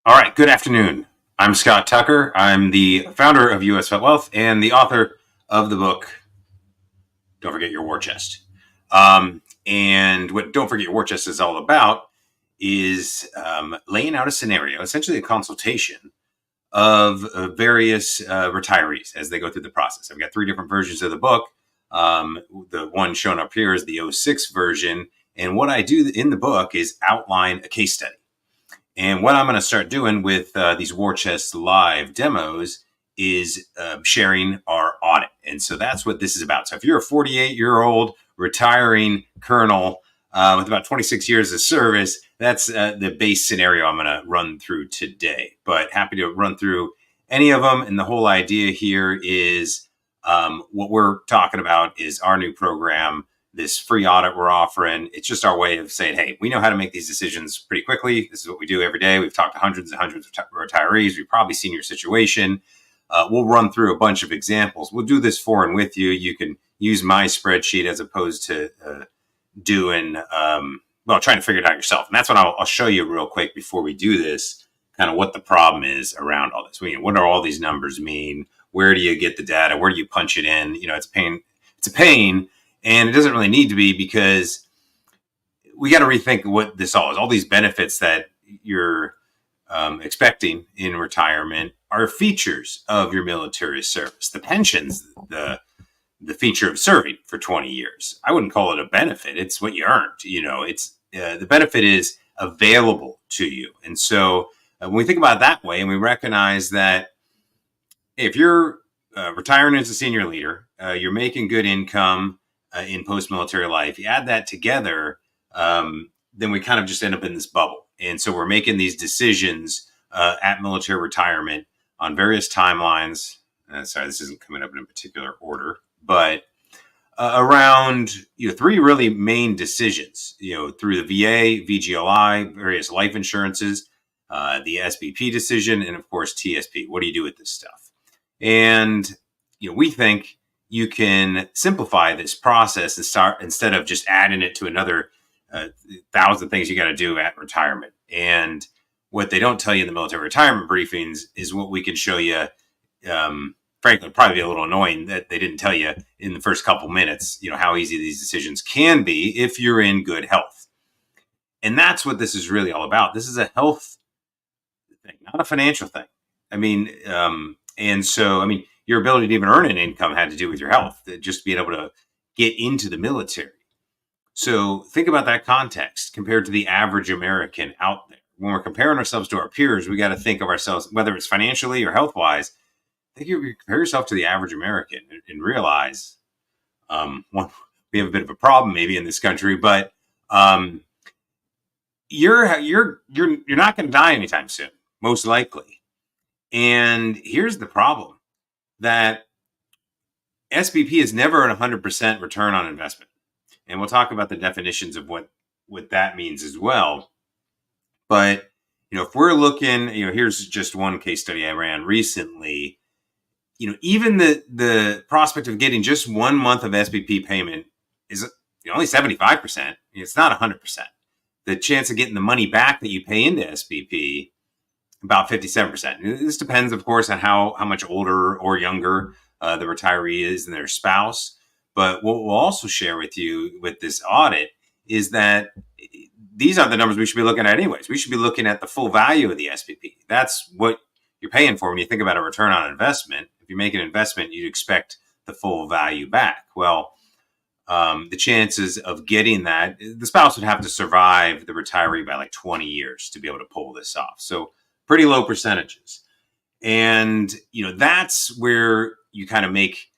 All right, good afternoon. I'm Scott Tucker. I'm the founder of US VetWealth and the author of the book, Don't Forget Your War Chest. And what Don't Forget Your War Chest is all about is laying out a scenario, essentially a consultation of various retirees as they go through the process. I've got three different versions of the book. The one shown up here is the '06 version. And what I do in the book is outline a case study. And what I'm going to start doing with these War Chest live demos is sharing our audit. And so that's what this is about. So if you're a 48-year-old retiring colonel with about 26 years of service, that's the base scenario I'm going to run through today. But happy to run through any of them. And the whole idea here is what we're talking about is our new program, this free audit we're offering. It's just our way of saying, hey, we know how to make these decisions pretty quickly. This is what we do every day. We've talked to hundreds and hundreds of retirees. We've probably seen your situation. We'll run through a bunch of examples. We'll do this for and with you. You can use my spreadsheet as opposed to trying to figure it out yourself. And that's what I'll show you real quick before we do this, kind of what the problem is around all this. What do all these numbers mean? Where do you get the data? Where do you punch it in? It's a pain. It's a pain. And it doesn't really need to be, because we got to rethink what this all is. All these benefits that you're expecting in retirement are features of your military service. The pensions, the feature of serving for 20 years. I wouldn't call it a benefit. It's what you earned. It's the benefit is available to you. And so when we think about it that way, and we recognize that if you're retiring as a senior leader, you're making good income in post-military life, you add that together, then we kind of just end up in this bubble. And so we're making these decisions at military retirement on various timelines. Sorry, this isn't coming up in a particular order, but around three really main decisions, through the VA, VGLI, various life insurances, the SBP decision, and of course TSP. What do you do with this stuff? And we think you can simplify this process and start, instead of just adding it to another 1,000 things you got to do at retirement. And what they don't tell you in the military retirement briefings is what we can show you. Frankly, it'd probably be a little annoying that they didn't tell you in the first couple minutes, how easy these decisions can be if you're in good health. And that's what this is really all about. This is a health thing, not a financial thing. Your ability to even earn an income had to do with your health, just being able to get into the military. So think about that context compared to the average American out there. When we're comparing ourselves to our peers, we got to think of ourselves, whether it's financially or health-wise, I think you compare yourself to the average American and realize, we have a bit of a problem maybe in this country, but you're not going to die anytime soon, most likely. And here's the problem, that SBP is never a 100% return on investment. And we'll talk about the definitions of what that means as well. But, if we're looking, here's just one case study I ran recently. Even the prospect of getting just 1 month of SBP payment is only 75%. It's not 100%. The chance of getting the money back that you pay into SBP, about 57%. This depends, of course, on how much older or younger the retiree is than their spouse. But what we'll also share with you with this audit is that these are the numbers we should be looking at anyways. We should be looking at the full value of the SBP. That's what you're paying for when you think about a return on investment. If you make an investment, you'd expect the full value back. Well, the chances of getting that, the spouse would have to survive the retiree by like 20 years to be able to pull this off. So pretty low percentages. And, that's where you kind of make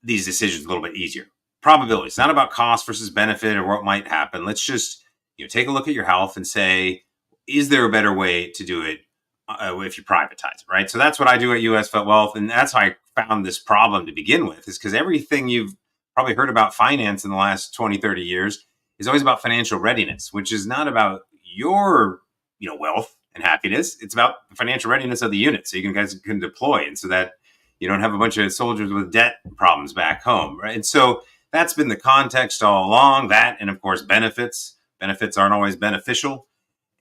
these decisions a little bit easier. Probability. It's not about cost versus benefit or what might happen. Let's just, take a look at your health and say, is there a better way to do it if you privatize it, right? So that's what I do at US VetWealth. And that's how I found this problem to begin with, is because everything you've probably heard about finance in the last 20, 30 years is always about financial readiness, which is not about your, wealth and happiness. It's about the financial readiness of the unit, so you guys can deploy, and so that you don't have a bunch of soldiers with debt problems back home, right? And so that's been the context all along. That, and of course, benefits. Benefits aren't always beneficial.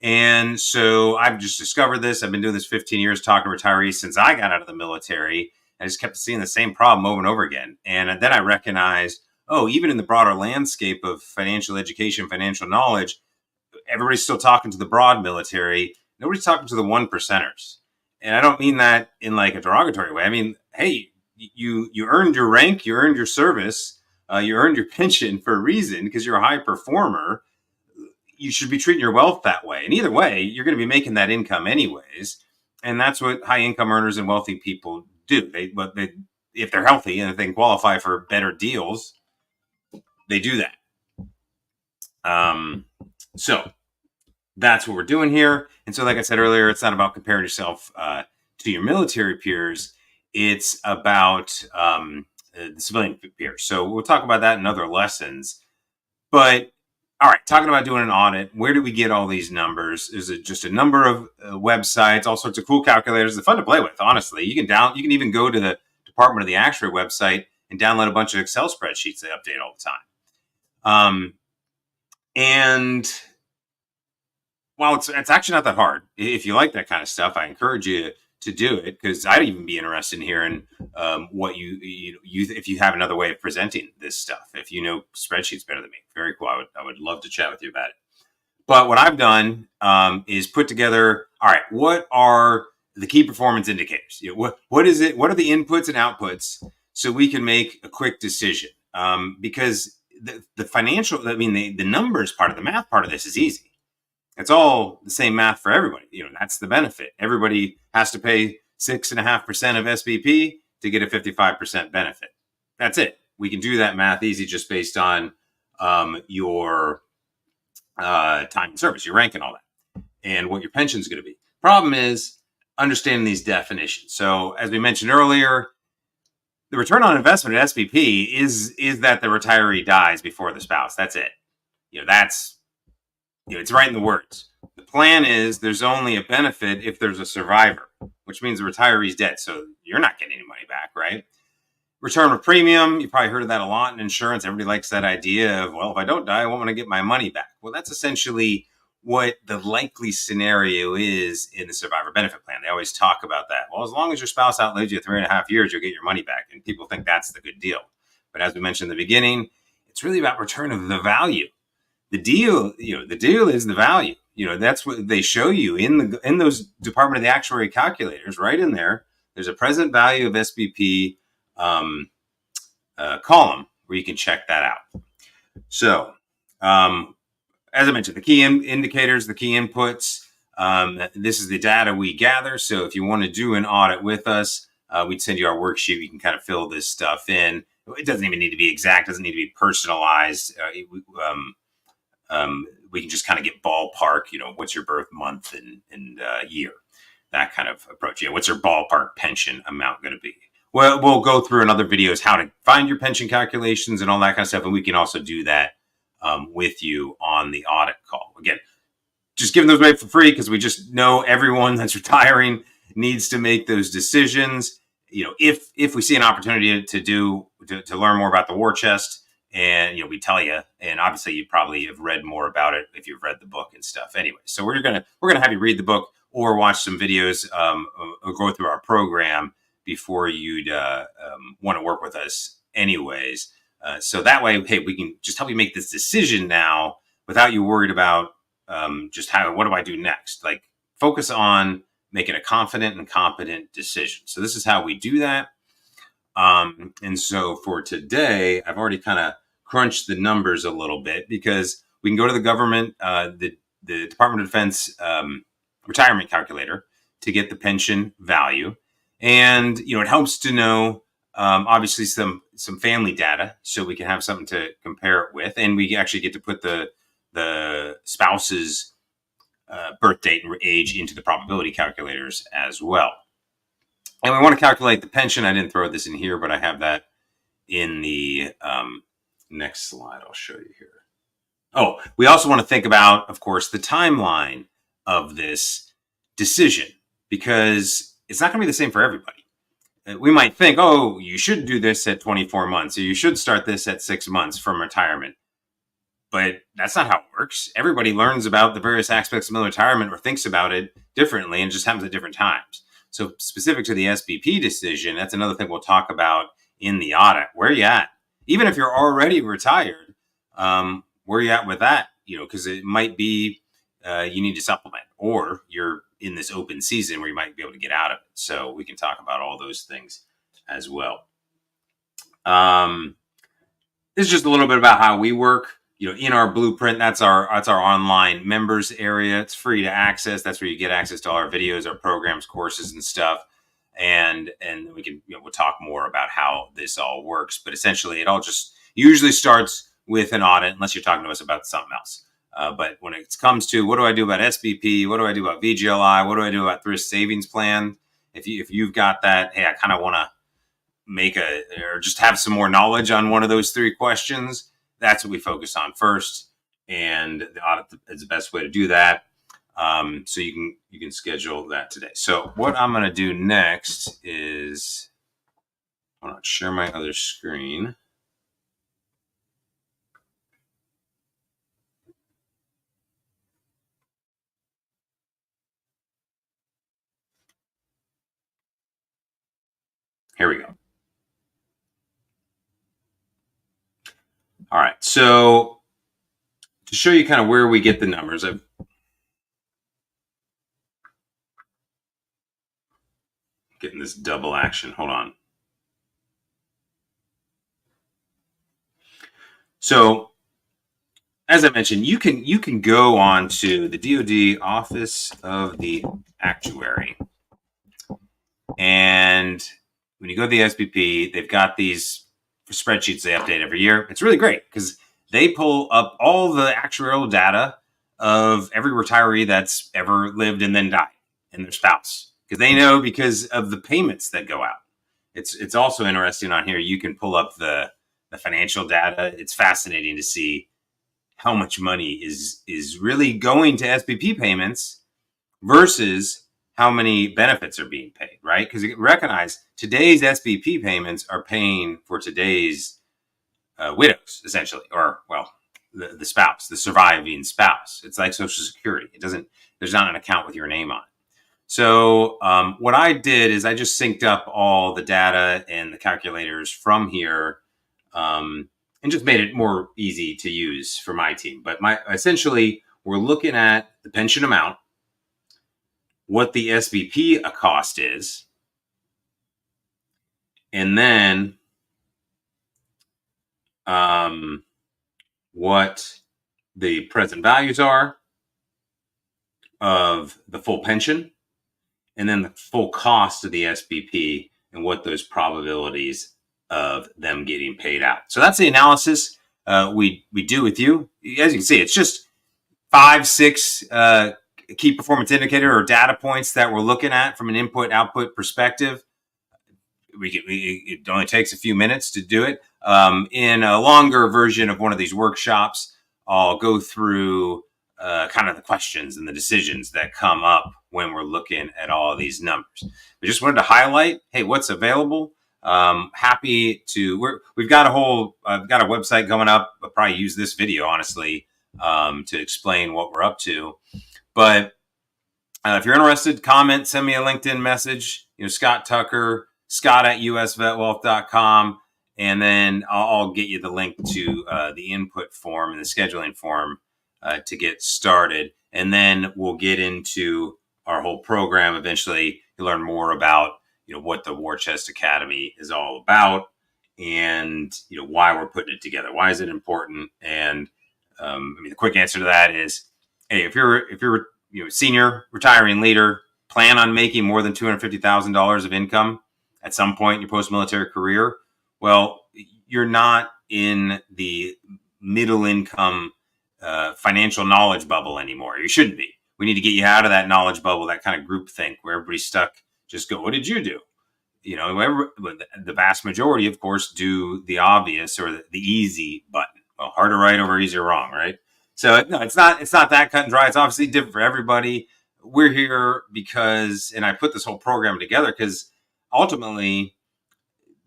And so I've just discovered this. I've been doing this 15 years, talking to retirees since I got out of the military. I just kept seeing the same problem over and over again. And then I recognized, oh, even in the broader landscape of financial education, financial knowledge, everybody's still talking to the broad military. Nobody's talking to the one percenters. And I don't mean that in like a derogatory way. I mean, hey, you earned your rank, you earned your service, you earned your pension for a reason because you're a high performer. You should be treating your wealth that way. And either way, you're going to be making that income anyways. And that's what high income earners and wealthy people do. If they're healthy and if they can qualify for better deals, they do that. So that's what we're doing here. And so, like I said earlier, it's not about comparing yourself to your military peers. It's about the civilian peers. So we'll talk about that in other lessons. But all right, talking about doing an audit, where do we get all these numbers? Is it just a number of websites, all sorts of cool calculators? They're fun to play with, honestly. You can even go to the Department of the Actuary website and download a bunch of Excel spreadsheets they update all the time. And while it's actually not that hard, if you like that kind of stuff, I encourage you to do it, because I'd even be interested in hearing what you if you have another way of presenting this stuff. If you know spreadsheets better than me, very cool. I would love to chat with you about it. But what I've done is put together. All right, what are the key performance indicators? What is it? What are the inputs and outputs so we can make a quick decision? Because the financial, the numbers part of the math part of this is easy. It's all the same math for everybody. That's the benefit. Everybody has to pay 6.5% of SBP to get a 55% benefit. That's it. We can do that math easy just based on your time and service, your rank and all that, and what your pension is going to be. Problem is understanding these definitions. So as we mentioned earlier, the return on investment at SBP is that the retiree dies before the spouse. That's it. It's right in the words. The plan is there's only a benefit if there's a survivor, which means the retiree's dead. So you're not getting any money back, right? Return of premium. You probably heard of that a lot in insurance. Everybody likes that idea of, well, if I don't die, I want to get my money back. Well, that's essentially what the likely scenario is in the survivor benefit plan. They always talk about that. Well, as long as your spouse outlives you 3.5 years, you'll get your money back. And people think that's the good deal. But as we mentioned in the beginning, it's really about return of the value. The deal is the value. That's what they show you in those Department of the Actuary calculators. Right in there, there's a present value of SBP column where you can check that out. So, as I mentioned, the key indicators, the key inputs. This is the data we gather. So, if you want to do an audit with us, we'd send you our worksheet. You can kind of fill this stuff in. It doesn't even need to be exact. It doesn't need to be personalized. We can just kind of get ballpark, what's your birth month and year, that kind of approach. What's your ballpark pension amount going to be? Well, we'll go through in other videos how to find your pension calculations and all that kind of stuff. And we can also do that with you on the audit call. Again, just giving those away for free because we just know everyone that's retiring needs to make those decisions. If we see an opportunity to learn more about the war chest, and we tell you, and obviously you probably have read more about it if you've read the book and stuff. Anyway, so we're gonna have you read the book or watch some videos or go through our program before you'd want to work with us. Anyways, so that way, hey, we can just help you make this decision now without you worried about what do I do next? Like, focus on making a confident and competent decision. So this is how we do that. And so for today, I've already kind of crunched the numbers a little bit because we can go to the government, the Department of Defense retirement calculator to get the pension value. And, it helps to know, obviously some family data so we can have something to compare it with. And we actually get to put the spouse's birth date and age into the probability calculators as well. And we want to calculate the pension. I didn't throw this in here, but I have that in the next slide. I'll show you here. Oh, we also want to think about, of course, the timeline of this decision, because it's not going to be the same for everybody. We might think, oh, you should do this at 24 months, or you should start this at 6 months from retirement. But that's not how it works. Everybody learns about the various aspects of military retirement or thinks about it differently, and it just happens at different times. So specific to the SBP decision, that's another thing we'll talk about in the audit. Where are you at? Even if you're already retired, where are you at with that? Because it might be you need to supplement, or you're in this open season where you might be able to get out of it. So we can talk about all those things as well. This is just a little bit about how we work. In our blueprint, that's our online members area. It's free to access. That's where you get access to all our videos, our programs, courses, and stuff. And we can we'll talk more about how this all works. But essentially, it all just usually starts with an audit, unless you're talking to us about something else. But when it comes to what do I do about SBP, what do I do about VGLI, what do I do about thrift savings plan? If you've got that, hey, I kind of want to or just have some more knowledge on one of those three questions, that's what we focus on first. And the audit is the best way to do that. So you can schedule that today. So what I'm going to do next is I'm going to share my other screen. Here we go. All right. So to show you kind of where we get the numbers, I'm getting this double action. Hold on. So as I mentioned, you can go on to the DoD Office of the Actuary. And when you go to the SBP, they've got these spreadsheets they update every year. It's really great because they pull up all the actuarial data of every retiree that's ever lived and then died, and their spouse, because they know because of the payments that go out. It's also interesting on here. You can pull up the financial data. It's fascinating to see how much money is really going to SBP payments versus how many benefits are being paid, right? Because you recognize today's SBP payments are paying for today's widows, essentially, or, well, the spouse, the surviving spouse. It's like Social Security. There's not an account with your name on it. So what I did is I just synced up all the data and the calculators from here and just made it more easy to use for my team. But essentially, we're looking at the pension amount, what the SBP cost is, and then what the present values are of the full pension, and then the full cost of the SBP and what those probabilities of them getting paid out. So that's the analysis we do with you. As you can see, it's just 5-6 key performance indicator or data points that we're looking at from an input-output perspective. It only takes a few minutes to do it. In a longer version of one of these workshops, I'll go through kind of the questions and the decisions that come up when we're looking at all of these numbers. We just wanted to highlight, hey, what's available. Happy to, we've got I've got a website going up. I'll probably use this video, honestly, to explain what we're up to. But if you're interested, comment, send me a LinkedIn message, Scott Tucker, scott@usvetwealth.com. And then I'll get you the link to the input form and the scheduling form to get started. And then we'll get into our whole program. Eventually, you'll learn more about what the War Chest Academy is all about, and why we're putting it together. Why is it important? And the quick answer to that is, hey, if you're senior retiring leader, plan on making more than $250,000 of income at some point in your post-military career, well, you're not in the middle income financial knowledge bubble anymore. You shouldn't be. We need to get you out of that knowledge bubble, that kind of group think where everybody's stuck. Just go, what did you do? The vast majority, of course, do the obvious or the easy button. Well, harder right over easier wrong, right? So no, it's not that cut and dry. It's obviously different for everybody. We're here because, and I put this whole program together because ultimately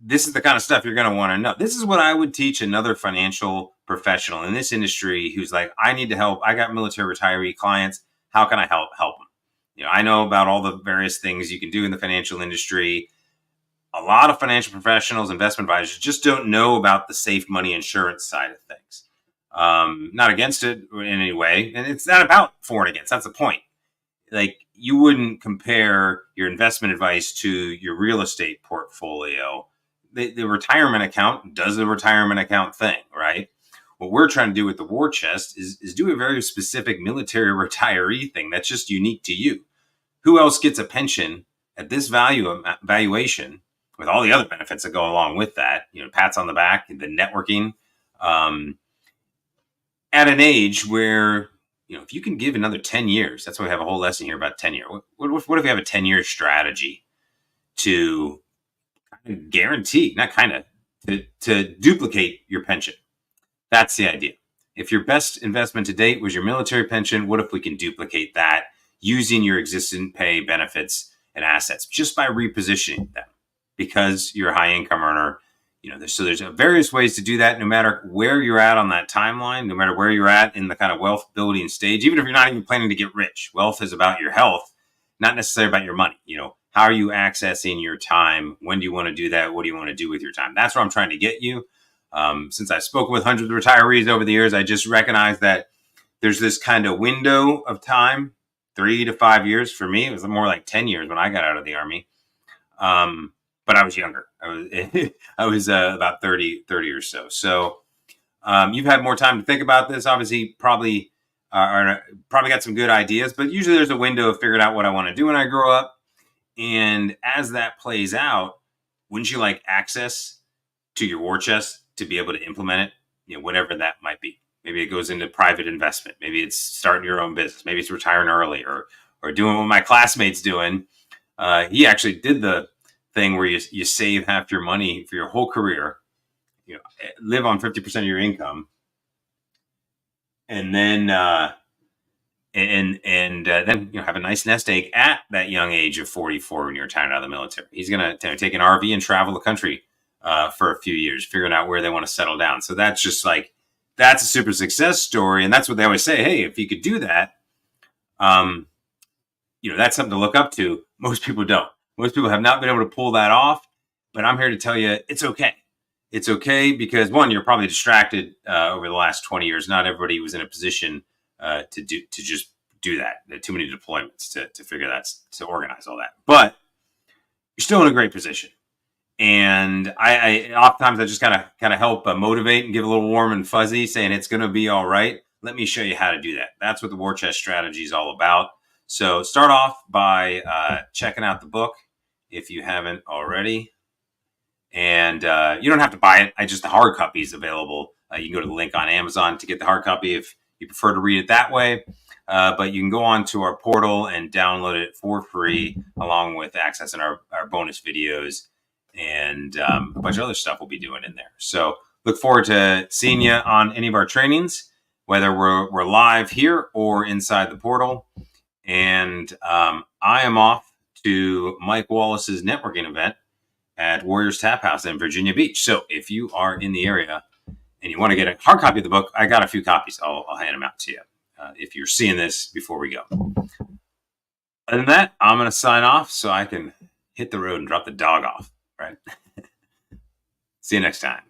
this is the kind of stuff you're going to want to know. This is what I would teach another financial professional in this industry who's like, I need to help. I got military retiree clients. How can I help them? I know about all the various things you can do in the financial industry. A lot of financial professionals, investment advisors just don't know about the safe money insurance side of things. Not against it in any way. And it's not about for and against. That's the point. Like, you wouldn't compare your investment advice to your real estate portfolio. The retirement account does the retirement account thing, right? What we're trying to do with the war chest is do a very specific military retiree thing that's just unique to you. Who else gets a pension at this valuation with all the other benefits that go along with that? Pats on the back, the networking, at an age where, if you can give another 10 years, that's why we have a whole lesson here about 10 years. What if we have a 10-year strategy to guarantee, to duplicate your pension? That's the idea. If your best investment to date was your military pension, what if we can duplicate that using your existing pay, benefits, and assets just by repositioning them? Because you're a high income earner, there's various ways to do that, no matter where you're at on that timeline, no matter where you're at in the kind of wealth building stage. Even if you're not even planning to get rich, wealth is about your health, not necessarily about your money. How are you accessing your time? When do you want to do that? What do you want to do with your time? That's where I'm trying to get you. Since I've spoken with hundreds of retirees over the years, I just recognize that there's this kind of window of time, 3 to 5 years. For me, it was more like 10 years when I got out of the Army. But I was younger. I was about 30 or so. So you've had more time to think about this. Obviously, probably got some good ideas. But usually there's a window of figuring out what I want to do when I grow up. And as that plays out, wouldn't you like access to your war chest to be able to implement it? Whatever that might be. Maybe it goes into private investment. Maybe it's starting your own business. Maybe it's retiring early or doing what my classmate's doing. He actually did the thing where you save half your money for your whole career, live on 50% of your income, and then then have a nice nest egg at that young age of 44 when you're retired out of the military. He's gonna take an RV and travel the country for a few years, figuring out where they want to settle down. So that's just that's a super success story, and that's what they always say. Hey, if you could do that, that's something to look up to. Most people don't. Most people have not been able to pull that off, but I'm here to tell you it's okay. It's okay because, one, you're probably distracted over the last 20 years. Not everybody was in a position to just do that. There are too many deployments to figure that, to organize all that. But you're still in a great position. And I oftentimes I just kind of help motivate and give a little warm and fuzzy, saying it's going to be all right. Let me show you how to do that. That's what the war chest strategy is all about. So start off by checking out the book if you haven't already. And you don't have to buy it. The hard copy is available. You can go to the link on Amazon to get the hard copy if you prefer to read it that way. But you can go on to our portal and download it for free, along with accessing our bonus videos and a bunch of other stuff we'll be doing in there. So look forward to seeing you on any of our trainings, whether we're live here or inside the portal. And I am off to Mike Wallace's networking event at Warriors Tap House in Virginia Beach. So if you are in the area and you want to get a hard copy of the book, I got a few copies. I'll hand them out to you if you're seeing this before we go. Other than that, I'm going to sign off so I can hit the road and drop the dog off. Right. See you next time.